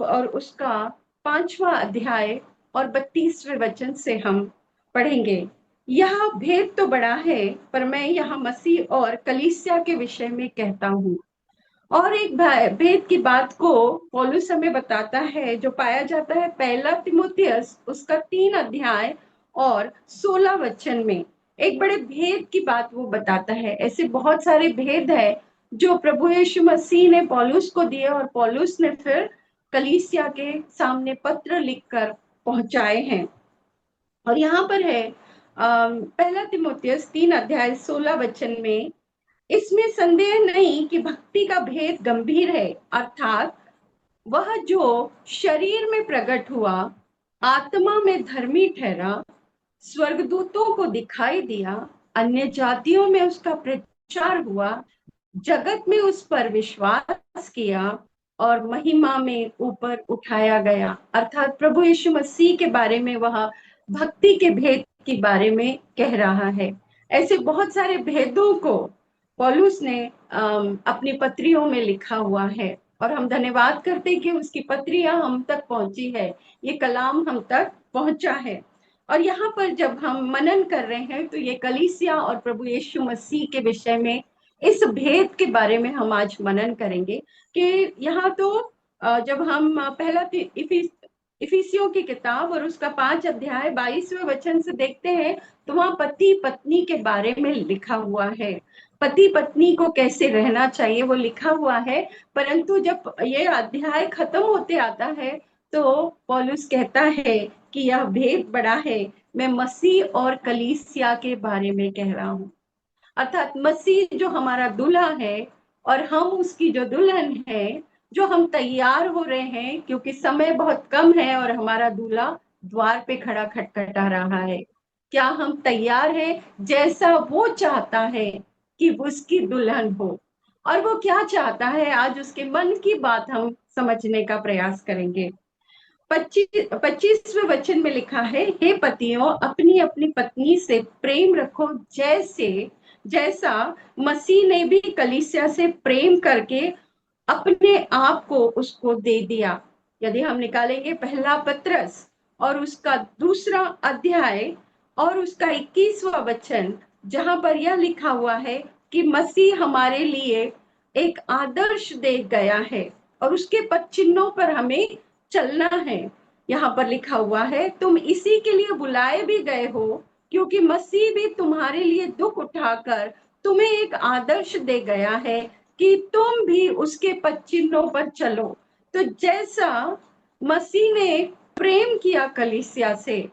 और उसका 5वां अध्याय और 32वें वचन से हम पढ़ेंगे। यह भेद तो बड़ा है, पर मैं यहाँ मसीह और कलीसिया के विषय में कहता हूँ। और एक भेद की बात को पौलुस हमें बताता है, जो पाया जाता है पहला तिमुथियुस उसका 3 अध्याय और 16 वचन में। एक बड़े भेद की बात वो बताता है। ऐसे बहुत सारे भेद है जो प्रभु यीशु मसीह ने पौलुस को दिए और पौलुस ने फिर कलीसिया के सामने पत्र लिखकर पहुंचाए हैं। और यहाँ पर है पहला तिमुथियुस 3 अध्याय 16 वचन में, इसमें संदेह नहीं कि भक्ति का भेद गंभीर है, अर्थात वह जो शरीर में प्रकट हुआ, आत्मा में धर्मी ठहरा, स्वर्गदूतों को दिखाई दिया, अन्य जातियों में उसका प्रचार हुआ, जगत में उस पर विश्वास किया और महिमा में ऊपर उठाया गया। अर्थात प्रभु यीशु मसीह के बारे में वह भक्ति के भेद के बारे में कह रहा है। ऐसे बहुत सारे भेदों को पौलुस ने अपनी पत्रियों में लिखा हुआ है और हम धन्यवाद करते हैं कि उसकी पत्रियां हम तक पहुंची है, ये कलाम हम तक पहुंचा है। और यहाँ पर जब हम मनन कर रहे हैं तो ये कलीसिया और प्रभु यीशु मसीह के विषय में इस भेद के बारे में हम आज मनन करेंगे कि यहाँ तो जब हम पहला इफिसियों की किताब और उसका 5 अध्याय 22वें वचन से देखते हैं तो वहां पति पत्नी के बारे में लिखा हुआ है, पति पत्नी को कैसे रहना चाहिए वो लिखा हुआ है। परंतु जब ये अध्याय खत्म होते आता है तो पौलुस कहता है कि यह भेद बड़ा है, मैं मसीह और कलीसिया के बारे में कह रहा हूँ। अर्थात मसीह जो हमारा दूल्हा है और हम उसकी जो दुल्हन है, जो हम तैयार हो रहे हैं क्योंकि समय बहुत कम है और हमारा दूल्हा द्वार पे खड़ा खटखटा रहा है। क्या हम तैयार हैं जैसा वो चाहता है कि उसकी दुल्हन हो? और वो क्या चाहता है, आज उसके मन की बात हम समझने का प्रयास करेंगे। 25वें वचन में लिखा है, हे पतियों अपनी अपनी पत्नी से प्रेम रखो, जैसा मसीह ने भी कलीसिया से प्रेम करके अपने आप को उसको दे दिया। यदि हम निकालेंगे पहला पत्रस और उसका 2 अध्याय और उसका 21वां वचन, जहां पर यह लिखा हुआ है कि मसीह हमारे लिए एक आदर्श दे गया है और उसके पद चिन्हों पर हमें चलना है। यहाँ पर लिखा हुआ है, तुम इसी के लिए बुलाए भी गए हो क्योंकि मसीह भी तुम्हारे लिए दुख उठाकर तुम्हें एक आदर्श दे गया है कि तुम भी उसके पद चिन्हों पर चलो। तो जैसा मसीह ने प्रेम किया कलीसिया से,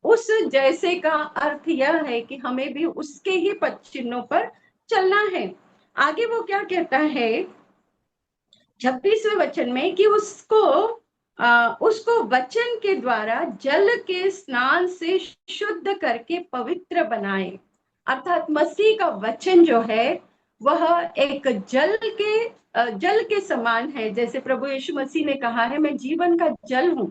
उस जैसे का अर्थ यह है कि हमें भी उसके ही पद चिन्हों पर चलना है। आगे वो क्या कहता है 26वें वचन में कि उसको वचन के द्वारा जल के स्नान से शुद्ध करके पवित्र बनाए। अर्थात मसीह का वचन जो है वह एक जल के समान है। जैसे प्रभु यीशु मसीह ने कहा है, मैं जीवन का जल हूं,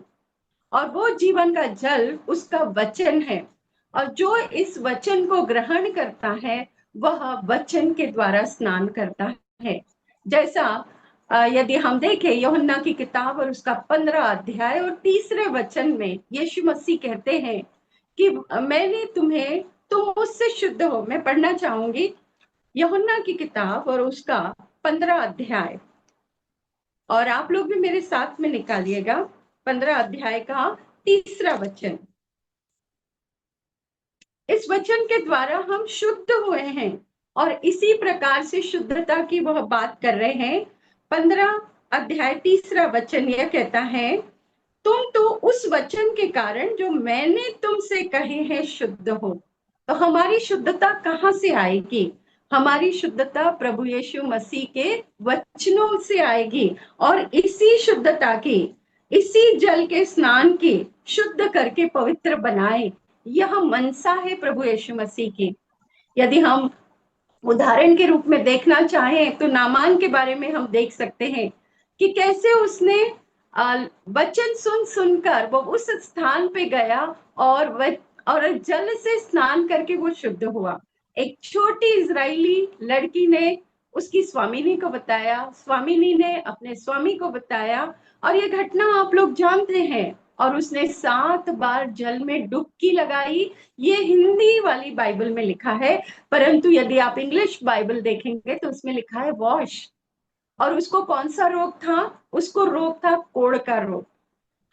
और वो जीवन का जल उसका वचन है। और जो इस वचन को ग्रहण करता है वह वचन के द्वारा स्नान करता है। जैसा यदि हम देखें यूहन्ना की किताब और उसका 15 अध्याय और 3 वचन में यीशु मसीह कहते हैं कि मैंने तुम मुझसे शुद्ध हो। मैं पढ़ना चाहूंगी यूहन्ना की किताब और उसका 15 अध्याय, और आप लोग भी मेरे साथ में निकालिएगा 15 अध्याय का 3 वचन। इस वचन के द्वारा हम शुद्ध हुए हैं और इसी प्रकार से शुद्धता की वह बात कर रहे हैं। 15 अध्याय 3 वचन यह कहता है, तुम तो उस वचन के कारण जो मैंने तुमसे कहे हैं शुद्ध हो। तो हमारी शुद्धता कहाँ से आएगी? हमारी शुद्धता प्रभु यीशु मसीह के वचनों से आएगी। और इसी शुद्धता की, इसी जल के स्नान की, शुद्ध करके पवित्र बनाए, यह मनसा है प्रभु यीशु मसीह की। यदि हम उदाहरण के रूप में देखना चाहें तो नामान के बारे में हम देख सकते हैं कि कैसे उसने वचन सुनकर वो उस स्थान पे गया और जल से स्नान करके वो शुद्ध हुआ। एक छोटी इजरायली लड़की ने उसकी स्वामिनी को बताया, स्वामिनी ने अपने स्वामी को बताया, और ये घटना आप लोग जानते हैं। और उसने 7 बार जल में डुबकी लगाई। ये हिंदी वाली बाइबल में लिखा है, परंतु यदि आप इंग्लिश बाइबल देखेंगे तो उसमें लिखा है वॉश। और उसको कौन सा रोग था? उसको रोग था कोढ़ का रोग।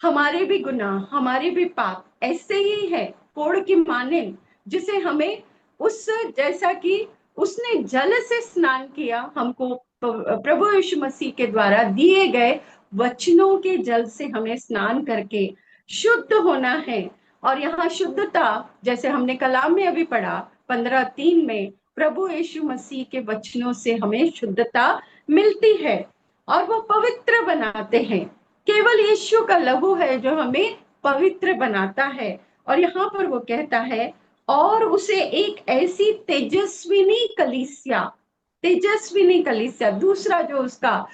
हमारे भी गुनाह, हमारे भी पाप ऐसे ही है, कोढ़ की माने, जिसे हमें उस, जैसा कि उसने जल से स्नान किया, हमको प्रभु यीशु मसीह के द्वारा दिए गए वचनों के जल से हमें स्नान करके शुद्ध होना है। और यहाँ शुद्धता, जैसे हमने कलाम में अभी पढ़ा 15:3 में, प्रभु यीशु मसीह के वचनों से हमें शुद्धता मिलती है और वो पवित्र बनाते हैं। केवल यीशु का लहू है जो हमें पवित्र बनाता है। और यहाँ पर वो कहता है, और उसे एक ऐसी तेजस्विनी कलीसिया, दूसरा जो उसका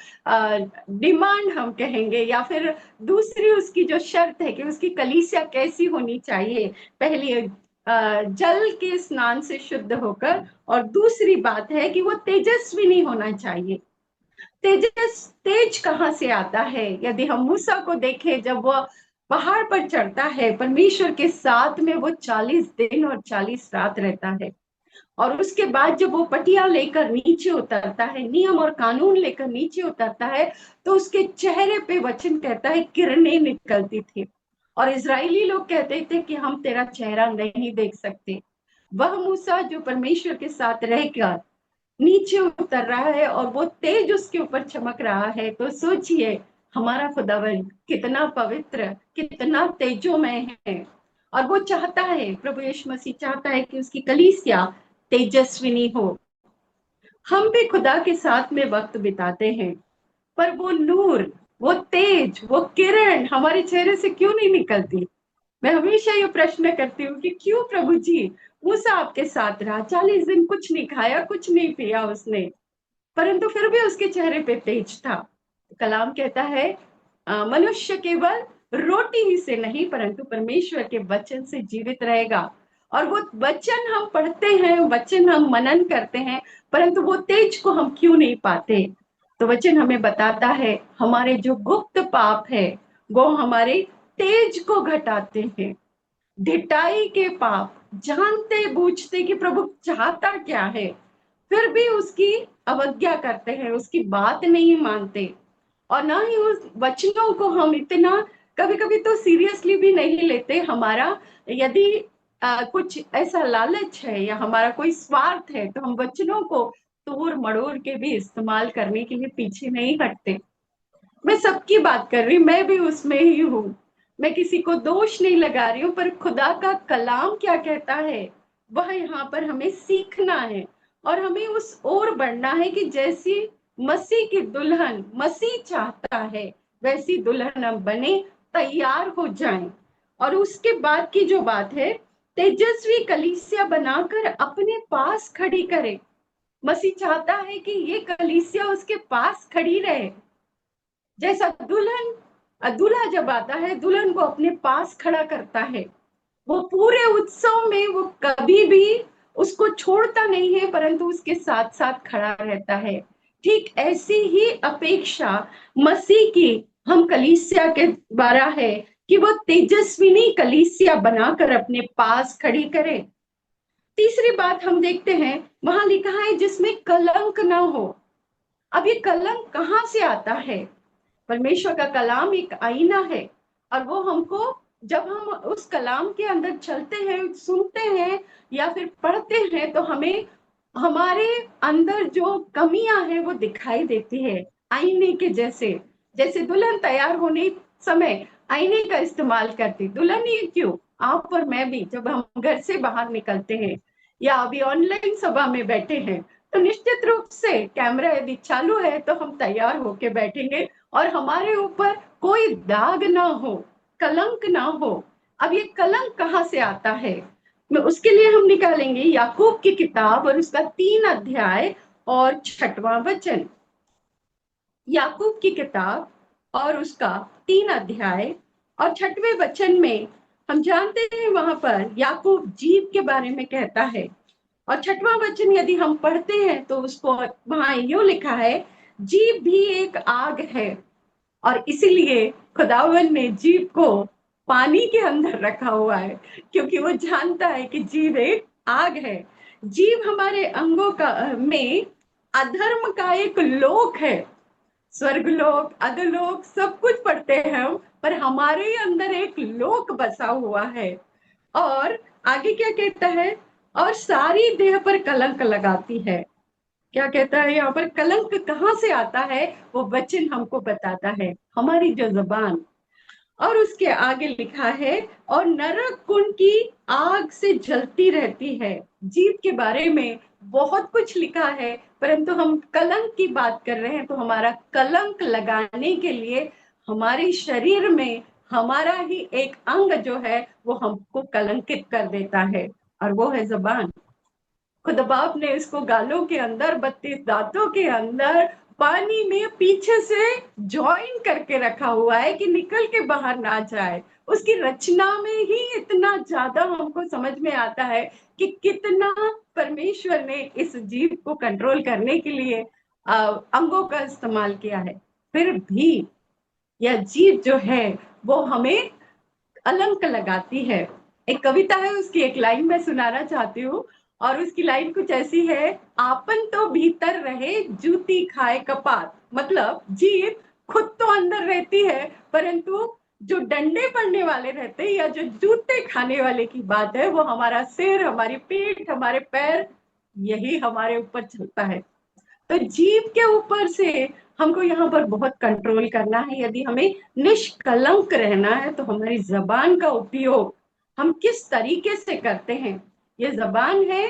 डिमांड हम कहेंगे, या फिर दूसरी उसकी जो शर्त है कि उसकी कलीसिया कैसी होनी चाहिए। पहली जल के स्नान से शुद्ध होकर, और दूसरी बात है कि वो तेजस्विनी होना चाहिए। तेज कहाँ से आता है? यदि हम मूसा को देखें, जब वो पहाड़ पर चढ़ता है परमेश्वर के साथ में, वो 40 दिन और 40 रात रहता है। और उसके बाद जब वो पटिया लेकर नीचे उतरता है, नियम और कानून लेकर नीचे उतरता है, तो उसके चेहरे पे वचन कहता है किरणें निकलती थी। और इजरायली लोग कहते थे कि हम तेरा चेहरा नहीं देख सकते। वह मूसा जो परमेश्वर के साथ रहकर नीचे उतर रहा है और वो तेज उसके ऊपर चमक रहा है, तो सोचिए हमारा खुदावंद कितना पवित्र, कितना तेजोमय है। और वो चाहता है, प्रभु यीशु मसीह चाहता है कि उसकी कलीसिया तेजस्विनी हो। हम भी खुदा के साथ में वक्त बिताते हैं, पर वो नूर, वो तेज, वो किरण हमारे चेहरे से क्यों नहीं निकलती? मैं हमेशा ये प्रश्न करती हूँ कि क्यों प्रभु जी? मूसा आपके साथ रहा 40 दिन, कुछ नहीं खाया, कुछ नहीं पिया उसने, परंतु फिर भी उसके चेहरे पे तेज था। कलाम कहता है मनुष्य केवल रोटी ही से नहीं परंतु परमेश्वर के वचन से जीवित रहेगा। और वो वचन हम पढ़ते हैं, वचन हम मनन करते हैं, परंतु वो तेज को हम क्यों नहीं पाते? तो वचन हमें बताता है हमारे जो गुप्त पाप है वो हमारे तेज को घटाते हैं। ढिठाई के पाप, जानते बूझते कि प्रभु चाहता क्या है, फिर भी उसकी अवज्ञा करते हैं, उसकी बात नहीं मानते। और ना ही उस वचनों को हम इतना कभी कभी तो सीरियसली भी नहीं लेते। हमारा यदि कुछ ऐसा लालच है या हमारा कोई स्वार्थ है, तो हम वचनों को तोड़ मड़ोड़ के भी इस्तेमाल करने के लिए पीछे नहीं हटते। मैं सबकी बात कर रही, मैं भी उसमें ही हूँ। मैं किसी को दोष नहीं लगा रही हूँ, पर खुदा का कलाम क्या कहता है वह यहाँ पर हमें सीखना है। और हमें उस ओर बढ़ना है कि जैसी मसीह की दुल्हन मसीह चाहता है वैसी दुल्हन हम बने, तैयार हो जाएं। और उसके बाद की जो बात है, तेजस्वी कलीसिया बनाकर अपने पास खड़ी करे। मसीह चाहता है कि ये कलीसिया उसके पास खड़ी रहे। जैसा दूल्हा जब आता है, दुल्हन को अपने पास खड़ा करता है। वो पूरे उत्सव में वो कभी भी उसको छोड़ता नहीं है, परंतु उसके साथ साथ खड़ा रहता है। ठीक ऐसी ही अपेक्षा मसीह की हम कलीसिया के द्वारा है कि वो तेजस्विनी कलीसिया बनाकर अपने पास खड़ी करे। तीसरी बात हम देखते हैं, वहां लिखा है जिसमें कलंक ना हो। अब ये कलंक कहाँ से आता है? परमेश्वर का कलाम एक आईना है, और वो हमको, जब हम उस कलाम के अंदर चलते हैं, सुनते हैं या फिर पढ़ते हैं, तो हमें हमारे अंदर जो कमियां हैं वो दिखाई देती है, आईने के जैसे। जैसे दुल्हन तैयार होने समय आईने का इस्तेमाल करती, दुल्हन ही क्यों, आप और मैं भी जब हम घर से बाहर निकलते हैं या अभी ऑनलाइन सभा में बैठे हैं, तो निश्चित रूप से कैमरा यदि चालू है तो हम तैयार होके बैठेंगे और हमारे ऊपर कोई दाग ना हो, कलंक ना हो। अब ये कलंक कहाँ से आता है? मैं उसके लिए हम निकालेंगे याकूब की किताब और उसका 3 अध्याय और 6वां वचन। याकूब की किताब और उसका 3 अध्याय और 6वें वचन में हम जानते हैं, वहां पर याकूब जीव के बारे में कहता है। और 6वां वचन यदि हम पढ़ते हैं तो उसको वहां यूं लिखा है, जीव भी एक आग है और इसीलिए खुदावन ने जीव को पानी के अंदर रखा हुआ है, क्योंकि वो जानता है कि जीव एक आग है। जीव हमारे अंगों का में अधर्म का एक लोक है। स्वर्गलोक, अधोलोक सब कुछ पढ़ते हैं हम, पर हमारे ही अंदर एक लोक बसा हुआ है। और आगे क्या कहता है? और सारी देह पर कलंक लगाती है। क्या कहता है यहाँ पर? कलंक कहाँ से आता है वो वचन हमको बताता है, हमारी जो जबान। और उसके आगे लिखा है, और नरक कुंड की आग से जलती रहती है। जीव के बारे में बहुत कुछ लिखा है, परंतु हम कलंक की बात कर रहे हैं, तो हमारा कलंक लगाने के लिए हमारे शरीर में हमारा ही एक अंग जो है वो हमको कलंकित कर देता है, और वो है जबान। खुदा बाप ने इसको गालों के अंदर, 32 दांतों के अंदर पानी में पीछे से ज्वाइन करके रखा हुआ है कि निकल के बाहर ना जाए। उसकी रचना में ही इतना ज्यादा हमको समझ में आता है कि कितना परमेश्वर ने इस जीव को कंट्रोल करने के लिए अंगों का इस्तेमाल किया है। फिर भी यह जीव जो है वो हमें अलंक लगाती है। एक कविता है, उसकी एक लाइन मैं सुनाना चाहती हूँ, और उसकी लाइन कुछ ऐसी है, आपन तो भीतर रहे जूती खाए कपात। मतलब जीव खुद तो अंदर रहती है, परंतु जो डंडे पड़ने वाले रहते हैं या जो जूते खाने वाले की बात है, वो हमारा सिर, हमारी पीठ, हमारे पैर, यही हमारे ऊपर चलता है। तो जीव के ऊपर से हमको यहाँ पर बहुत कंट्रोल करना है। यदि हमें निष्कलंक रहना है तो हमारी जबान का उपयोग हम किस तरीके से करते हैं। ये जबान है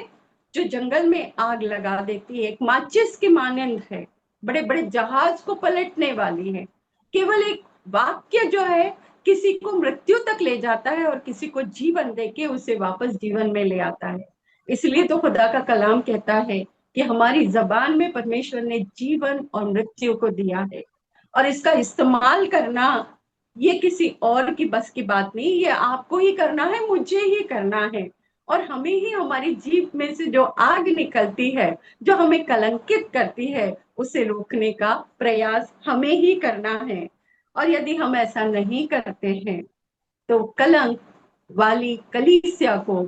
जो जंगल में आग लगा देती है, एक माचिस के मानंद है, बड़े बड़े जहाज को पलटने वाली है। केवल एक वाक्य जो है किसी को मृत्यु तक ले जाता है और किसी को जीवन देके उसे वापस जीवन में ले आता है। इसलिए तो खुदा का कलाम कहता है कि हमारी जबान में परमेश्वर ने जीवन और मृत्यु को दिया है, और इसका इस्तेमाल करना ये किसी और की बस की बात नहीं, ये आपको ही करना है, मुझे ही करना है। और हमें ही हमारी जीभ में से जो आग निकलती है, जो हमें कलंकित करती है, उसे रोकने का प्रयास हमें ही करना है। और यदि हम ऐसा नहीं करते हैं तो कलंक वाली कलीसिया को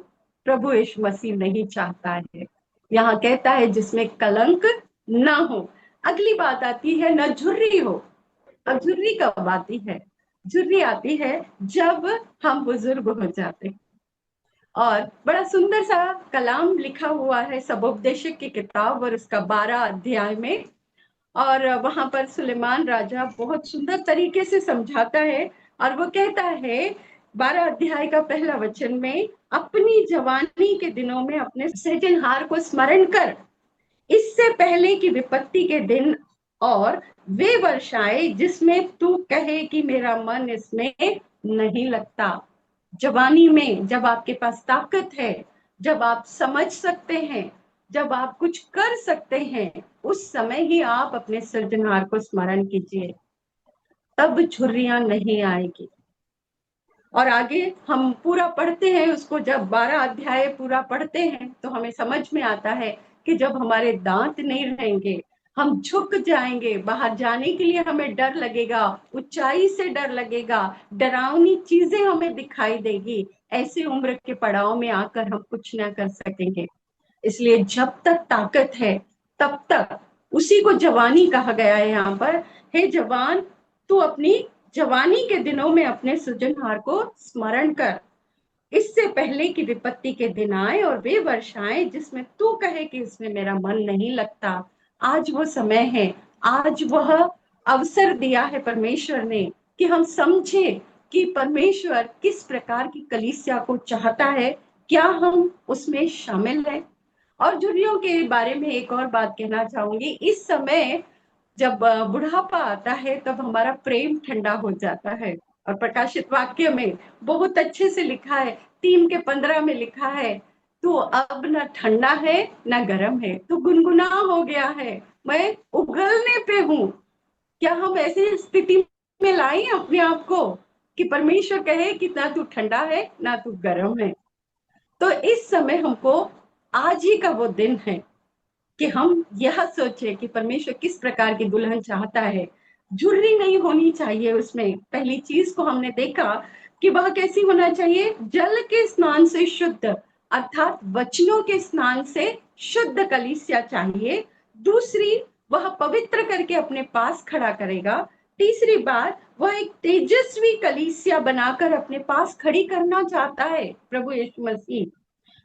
प्रभु यीशु मसीह नहीं चाहता है। यहाँ कहता है जिसमें कलंक ना हो। अगली बात आती है न झुर्री हो। अब झुर्री कब आती है? झुर्री आती है जब हम बुजुर्ग हो जाते हैं। और बड़ा सुंदर सा कलाम लिखा हुआ है सबोपदेशक की किताब और उसका 12 अध्याय में। और वहां पर सुलेमान राजा बहुत सुंदर तरीके से समझाता है, और वो कहता है 12 अध्याय का पहला वचन में, अपनी जवानी के दिनों में अपने सृजनहार को स्मरण कर, इससे पहले की विपत्ति के दिन और वे वर्षाएं जिसमें तू कहे कि मेरा मन इसमें नहीं लगता। जवानी में जब आपके पास ताकत है, जब आप समझ सकते हैं, जब आप कुछ कर सकते हैं, उस समय ही आप अपने सृजनहार को स्मरण कीजिए, तब झुर्रियां नहीं आएगी। और आगे हम पूरा पढ़ते हैं उसको, जब 12 अध्याय पूरा पढ़ते हैं तो हमें समझ में आता है कि जब हमारे दांत नहीं रहेंगे, हम झुक जाएंगे, बाहर जाने के लिए हमें डर लगेगा, ऊंचाई से डर लगेगा, डरावनी चीजें हमें दिखाई देगी, ऐसे उम्र के पड़ाव में आकर हम कुछ ना कर सकेंगे। इसलिए जब तक ताकत है तब तक, उसी को जवानी कहा गया है यहाँ पर, हे जवान तू अपनी जवानी के दिनों में अपने सृजनहार को स्मरण कर, इससे पहले कि विपत्ति के दिन आए और वे वर्षाएं जिसमें तू कहे कि इसमें मेरा मन नहीं लगता। आज वो समय है, आज वह अवसर दिया है परमेश्वर ने कि हम समझे कि परमेश्वर किस प्रकार की कलीसिया को चाहता है, क्या हम उसमें शामिल हैं। और झुर्रियों के बारे में एक और बात कहना चाहूंगी, इस समय जब बुढ़ापा आता है तब हमारा प्रेम ठंडा हो जाता है। और प्रकाशित वाक्य में बहुत अच्छे से लिखा है, 3:15 में लिखा है, तू अब न ठंडा है न गर्म है, तू गुनगुना हो गया है, मैं उगलने पे हूँ। क्या हम ऐसी स्थिति में लाए अपने आप को कि परमेश्वर कहे कि ना तू ठंडा है ना तू गर्म है। तो इस समय हमको, आज ही का वो दिन है कि हम यह सोचे कि परमेश्वर किस प्रकार की दुल्हन चाहता है। झुर्री नहीं होनी चाहिए उसमें। पहली चीज को हमने देखा कि वह कैसी होना चाहिए, जल के स्नान से शुद्ध, अर्थात वचनों के स्नान से शुद्ध कलीसिया चाहिए। दूसरी, वह पवित्र करके अपने पास खड़ा करेगा। तीसरी बात, वह एक तेजस्वी कलीसिया बनाकर अपने पास खड़ी करना चाहता है प्रभु यीशु मसीह,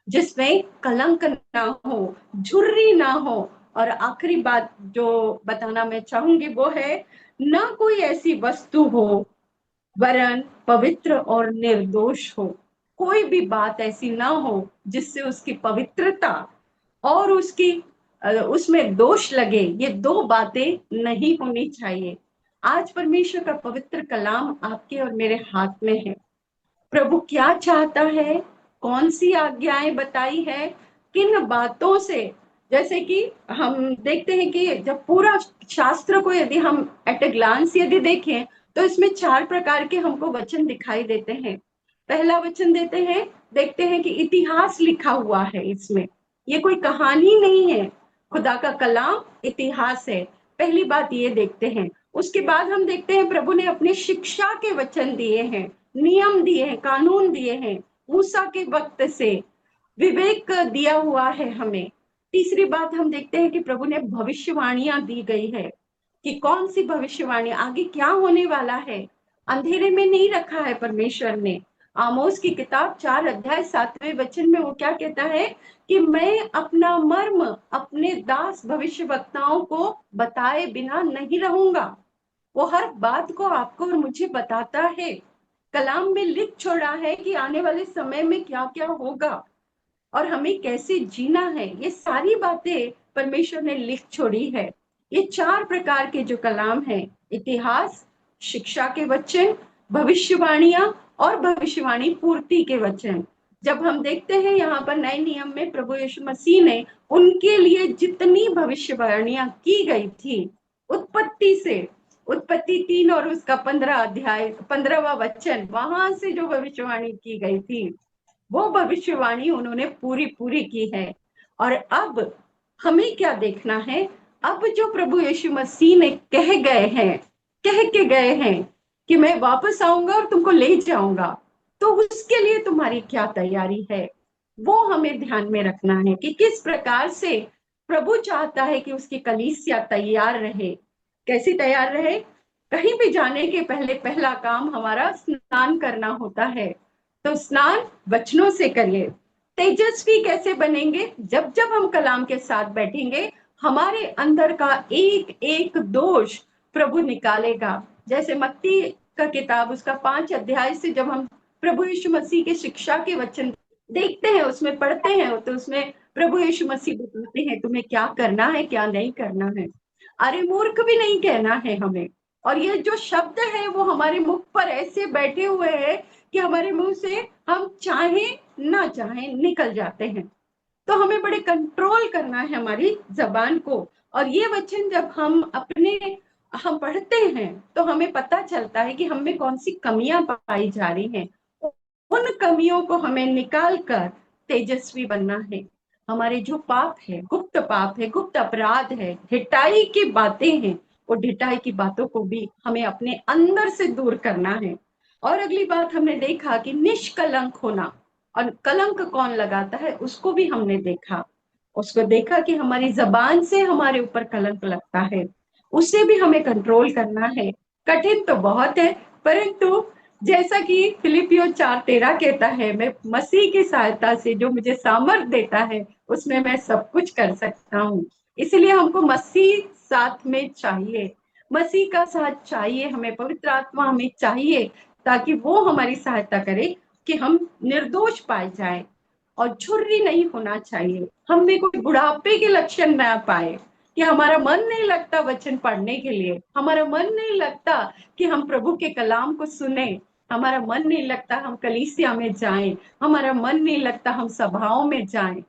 जिसमें कलंक ना हो, झुर्री ना हो। और आखिरी बात जो बताना मैं चाहूंगी वो है, ना कोई ऐसी वस्तु हो वरन पवित्र और निर्दोष हो। कोई भी बात ऐसी ना हो जिससे उसकी पवित्रता और उसकी उसमें दोष लगे। ये दो बातें नहीं होनी चाहिए। आज परमेश्वर का पवित्र कलाम आपके और मेरे हाथ में है। प्रभु क्या चाहता है, कौन सी आज्ञाएं बताई है, किन बातों से। जैसे कि हम देखते हैं कि जब पूरा शास्त्र को यदि हम एट ए ग्लांस यदि देखें तो इसमें 4 प्रकार के हमको वचन दिखाई देते हैं। पहला वचन देते हैं, देखते हैं कि इतिहास लिखा हुआ है इसमें। ये कोई कहानी नहीं है, खुदा का कलाम इतिहास है। पहली बात ये देखते हैं। उसके बाद हम देखते हैं प्रभु ने अपने शिक्षा के वचन दिए हैं, नियम दिए हैं, कानून दिए हैं। मूसा के वक्त से विवेक दिया हुआ है हमें। तीसरी बात हम देखते हैं कि प्रभु ने भविष्यवाणियां दी गई है कि कौन सी भविष्यवाणी, आगे क्या होने वाला है। अंधेरे में नहीं रखा है परमेश्वर ने। आमोस की किताब 4 अध्याय 7वें वचन में वो क्या कहता है कि मैं अपना मर्म अपने दास भविष्यवक्ताओं को बताए बिना नहीं रहूंगा। वो हर बात को आपको और मुझे बताता है। कलाम में लिख छोड़ा है कि आने वाले समय में क्या क्या होगा और हमें कैसे जीना है। ये सारी बातें परमेश्वर ने लिख छोड़ी है। ये 4 प्रकार के जो कलाम है, इतिहास, शिक्षा के वचन, भविष्यवाणियां और भविष्यवाणी पूर्ति के वचन। जब हम देखते हैं यहाँ पर नए नियम में प्रभु यीशु मसीह ने उनके लिए जितनी भविष्यवाणियां की गई थी, उत्पत्ति से, उत्पत्ति 3 और उसका 15 अध्याय 15वां वचन, वहां से जो भविष्यवाणी की गई थी वो भविष्यवाणी उन्होंने पूरी पूरी की है। और अब हमें क्या देखना है, अब जो प्रभु यीशु मसीह ने कह गए हैं, कह के गए हैं कि मैं वापस आऊंगा और तुमको ले जाऊंगा, तो उसके लिए तुम्हारी क्या तैयारी है, वो हमें ध्यान में रखना है कि किस प्रकार से प्रभु चाहता है कि उसकी कलीसिया तैयार रहे। कैसी तैयार रहे, कहीं भी जाने के पहले पहला काम हमारा स्नान करना होता है। तो स्नान वचनों से करिए। तेजस्वी कैसे बनेंगे, जब जब हम कलाम के साथ बैठेंगे हमारे अंदर का एक एक दोष प्रभु निकालेगा। जैसे मत्ती का किताब उसका 5 अध्याय से जब हम प्रभु यीशु मसीह के शिक्षा के वचन देखते हैं, उसमें पढ़ते हैं, तो उसमें प्रभु यीशु मसीह बताते हैं तुम्हें क्या करना है क्या नहीं करना है। अरे मूर्ख भी नहीं कहना है हमें। और ये जो शब्द है वो हमारे मुख पर ऐसे बैठे हुए हैं कि हमारे मुंह से हम चाहें ना चाहें निकल जाते हैं। तो हमें बड़े कंट्रोल करना है हमारी जबान को। और ये वचन जब हम पढ़ते हैं तो हमें पता चलता है कि हम में कौन सी कमियां पाई जा रही हैं। उन कमियों को हमें निकाल कर तेजस्वी बनना है। हमारे जो पाप है, गुप्त अपराध है, ढिठाई की बातें हैं, वो ढिठाई की बातों को भी हमें अपने अंदर से दूर करना है। और अगली बात हमने देखा कि निष्कलंक होना। और कलंक कौन लगाता है उसको भी हमने देखा। उसको देखा कि हमारी जबान से हमारे ऊपर कलंक लगता है, उसे भी हमें कंट्रोल करना है। कठिन तो बहुत है, परंतु जैसा कि फिलिपियो 4:13 कहता है, मैं मसीह की सहायता से जो मुझे सामर्थ देता है उसमें मैं सब कुछ कर सकता हूँ। इसलिए हमको मसीह साथ में चाहिए, मसीह का साथ चाहिए, हमें पवित्र आत्मा हमें चाहिए, ताकि वो हमारी सहायता करे कि हम निर्दोष पाए जाए। और छुर्री नहीं होना चाहिए, हम में कोई बुढ़ापे के लक्षण ना पाए कि हमारा मन नहीं लगता वचन पढ़ने के लिए, हमारा मन नहीं लगता कि हम प्रभु के कलाम को सुने, हमारा मन नहीं लगता हम कलीसिया में जाएं, हमारा मन नहीं लगता हम सभाओं में जाएं।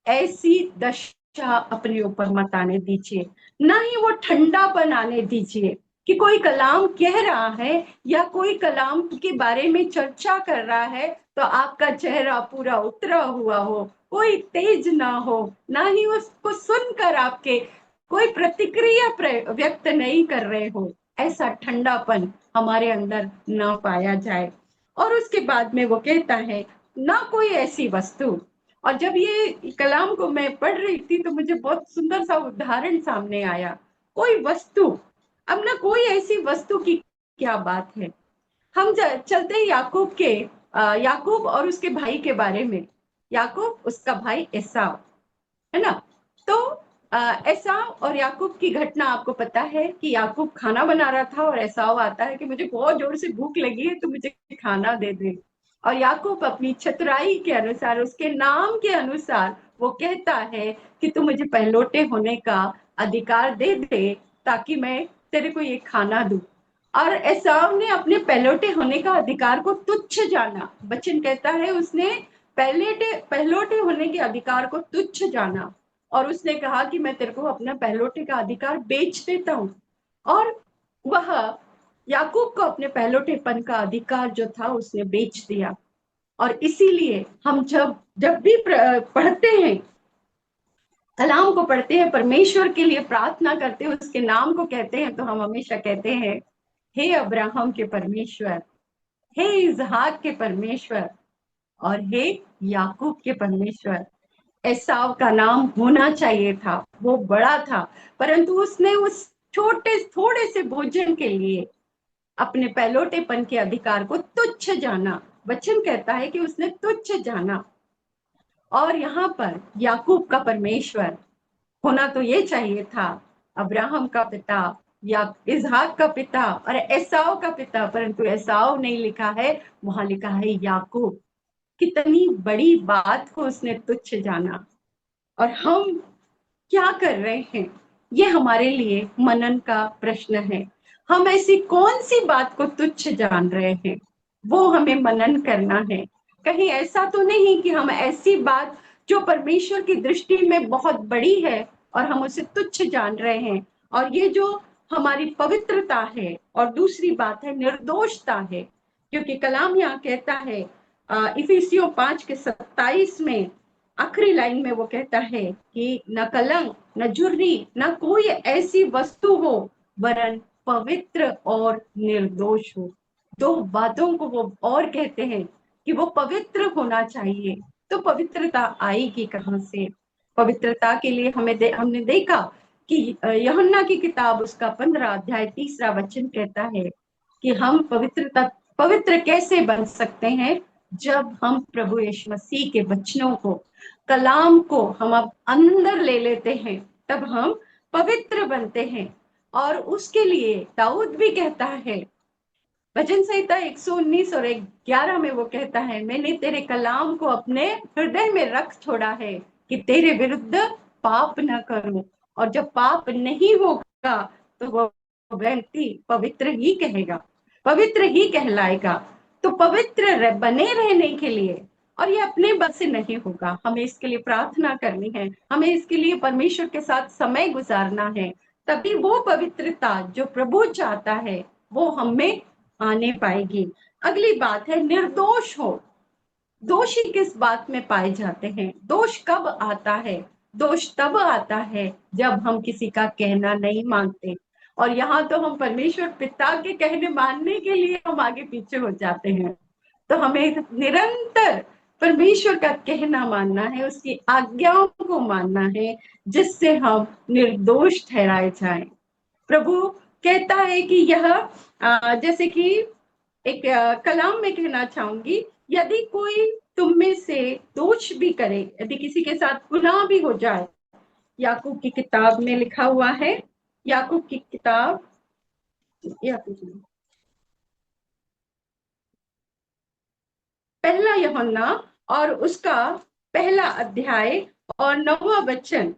ऐसी दशा अपने ऊपर मत आने दीजिए। ना ही वो ठंडापन आने दीजिए कि कोई कलाम कह रहा है या कोई कलाम के बारे में चर्चा कर रहा है तो आपका चेहरा पूरा उतरा हुआ हो, कोई तेज ना हो, ना ही उसको सुनकर आपके कोई प्रतिक्रिया व्यक्त नहीं कर रहे हो। ऐसा ठंडापन हमारे अंदर ना पाया जाए। और उसके बाद में वो कहता है, ना कोई ऐसी वस्तु। और जब ये कलाम को मैं पढ़ रही थी तो मुझे बहुत सुंदर सा उदाहरण सामने आया, कोई वस्तु। अब ना कोई ऐसी वस्तु की क्या बात है। हम चलते हैं याकूब के, याकूब और उसके भाई के बारे में। याकूब, उसका भाई एसाव, है ना। तो एसाव और याकूब की घटना आपको पता है कि याकूब खाना बना रहा था और एसाव आता है कि मुझे बहुत जोर से भूख लगी है तो मुझे खाना दे दे। और याकूब अपनी चतुराई के अनुसार, उसके नाम के अनुसार वो कहता है कि तू मुझे पहलौठे होने का अधिकार दे दे ताकि मैं तेरे को ये खाना दूं। और एसाव ने अपने पहलौठे होने का अधिकार को तुच्छ जाना। बच्चन कहता है उसने पहलौठे होने के अधिकार को तुच्छ जाना। और उसने कहा कि मैं तेरे को अपना पहलौठे का अधिकार बेच देता हूं। और वह याकूब को अपने पहलौठेपन का अधिकार जो था उसने बेच दिया। और इसीलिए हम जब जब भी पढ़ते हैं, कलाम को पढ़ते हैं, परमेश्वर के लिए प्रार्थना करते हैं, उसके नाम को कहते हैं, तो हम हमेशा कहते हैं, हे अब्राहम के परमेश्वर, हे इसहाक के परमेश्वर, और हे याकूब के परमेश्वर। एसाव का नाम होना चाहिए था, वो बड़ा था, परंतु उसने उस छोटे थोड़े से भोजन के लिए अपने पहलौठेपन के अधिकार को तुच्छ जाना। वचन कहता है कि उसने तुच्छ जाना। और यहाँ पर याकूब का परमेश्वर होना तो ये चाहिए था, अब्राहम का पिता या इसहाक का पिता और एसाव का पिता, परंतु एसाव नहीं लिखा है, वहां लिखा है याकूब। कितनी बड़ी बात को उसने तुच्छ जाना। और हम क्या कर रहे हैं, ये हमारे लिए मनन का प्रश्न है। हम ऐसी कौन सी बात को तुच्छ जान रहे हैं, वो हमें मनन करना है। कहीं ऐसा तो नहीं कि हम ऐसी बात जो परमेश्वर की दृष्टि में बहुत बड़ी है और हम उसे तुच्छ जान रहे हैं। और ये जो हमारी पवित्रता है, और दूसरी बात है निर्दोषता है। क्योंकि कलाम यहाँ कहता है इफिसियों 5:27 में आखिरी लाइन में वो कहता है कि न कलंक, न झुर्री, न कोई ऐसी वस्तु हो, वरन पवित्र और निर्दोष हो। दो बातों को वो और कहते हैं कि वो पवित्र होना चाहिए। तो पवित्रता आएगी कहां से? पवित्रता के लिए हमने देखा कि यूहन्ना की किताब उसका 15 अध्याय 3 वचन कहता है कि हम पवित्र कैसे बन सकते हैं, जब हम प्रभु यीशु मसीह के वचनों को, कलाम को हम अब अंदर ले लेते हैं, तब हम पवित्र बनते हैं। और उसके लिए दाऊद भी कहता है, भजन संहिता 119 और 11 में वो कहता है, मैंने तेरे कलाम को अपने हृदय में रख छोड़ा है कि तेरे विरुद्ध पाप न करूं। और जब पाप नहीं होगा तो वो व्यक्ति पवित्र ही कहेगा, पवित्र ही कहलाएगा। तो पवित्र बने रहने के लिए, और ये अपने बस से नहीं होगा, हमें इसके लिए प्रार्थना करनी है, हमें इसके लिए परमेश्वर के साथ समय गुजारना है। तभी वो पवित्रता जो प्रभु चाहता है वो हमें आने पाएगी। अगली बात है निर्दोष हो। दोषी किस बात में पाए जाते हैं? दोष कब आता है? दोष तब आता है जब हम किसी का कहना नहीं मानते। और यहाँ तो हम परमेश्वर पिता के कहने मानने के लिए हम आगे पीछे हो जाते हैं। तो हमें निरंतर परमेश्वर का कहना मानना है, उसकी आज्ञाओं को मानना है, जिससे हम निर्दोष ठहराए जाएं। प्रभु कहता है कि यह जैसे कि एक कलाम में कहना चाहूंगी, यदि कोई तुम में से दोष भी करे, यदि किसी के साथ गुनाह भी हो जाए, याकूब की किताब में लिखा हुआ है, याकूब की किताब, पहला यूहन्ना और उसका 1 अध्याय और 9वां वचन।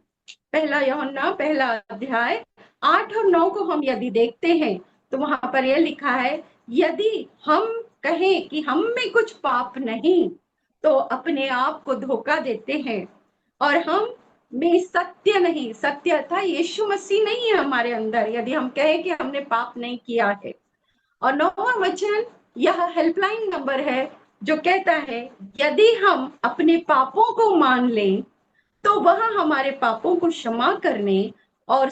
पहला यूहन्ना 1 अध्याय 8 और 9 को हम यदि देखते हैं तो वहां पर यह लिखा है, यदि हम कहें कि हम में कुछ पाप नहीं तो अपने आप को धोखा देते हैं और हम में सत्य नहीं, सत्य था यीशु मसीह नहीं है हमारे अंदर, यदि हम कहें कि हमने पाप नहीं किया है। और 9वां वचन, यह हेल्पलाइन नंबर है जो कहता है, यदि हम अपने पापों को मान लें तो वह हमारे पापों को क्षमा करने और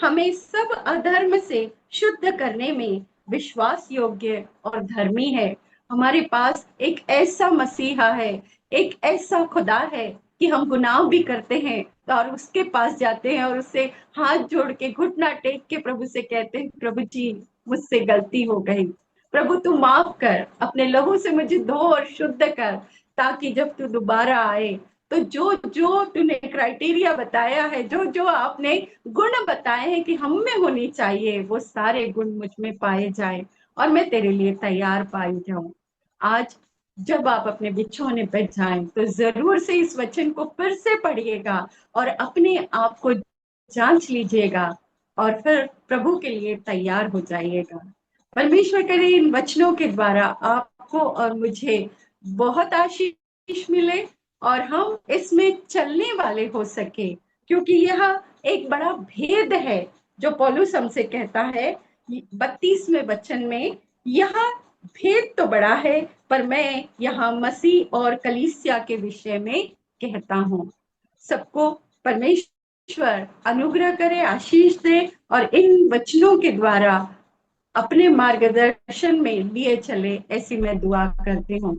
हमें सब अधर्म से शुद्ध करने में विश्वास योग्य और धर्मी है। हमारे पास एक ऐसा मसीहा है, एक ऐसा खुदा है कि हम गुनाह भी करते हैं और उसके पास जाते हैं और उससे हाथ जोड़ के घुटना टेक के प्रभु से कहते हैं, प्रभु जी मुझसे गलती हो गई, प्रभु तू माफ कर, अपने लहू से मुझे धो और शुद्ध कर, ताकि जब तू दोबारा आए तो जो जो तूने क्राइटेरिया बताया है, जो जो आपने गुण बताए हैं कि हम में होनी चाहिए, वो सारे गुण मुझ में पाए जाए और मैं तेरे लिए तैयार पाई जाऊं। आज जब आप अपने बिछौने पर जाएं तो जरूर से इस वचन को फिर से पढ़िएगा और अपने आप को जांच लीजिएगा और फिर प्रभु के लिए तैयार हो जाइएगा। परमेश्वर करे इन वचनों के द्वारा आपको और मुझे बहुत आशीष मिले और हम इसमें चलने वाले हो सके, क्योंकि यह एक बड़ा भेद है जो पौलुस हमसे कहता है 32वें वचन में। यह भेद तो बड़ा है, पर मैं यहाँ मसीह और कलीसिया के विषय में कहता हूँ। सबको परमेश्वर अनुग्रह करे, आशीष दे और इन वचनों के द्वारा अपने मार्गदर्शन में लिए चले, ऐसी मैं दुआ करती हूँ।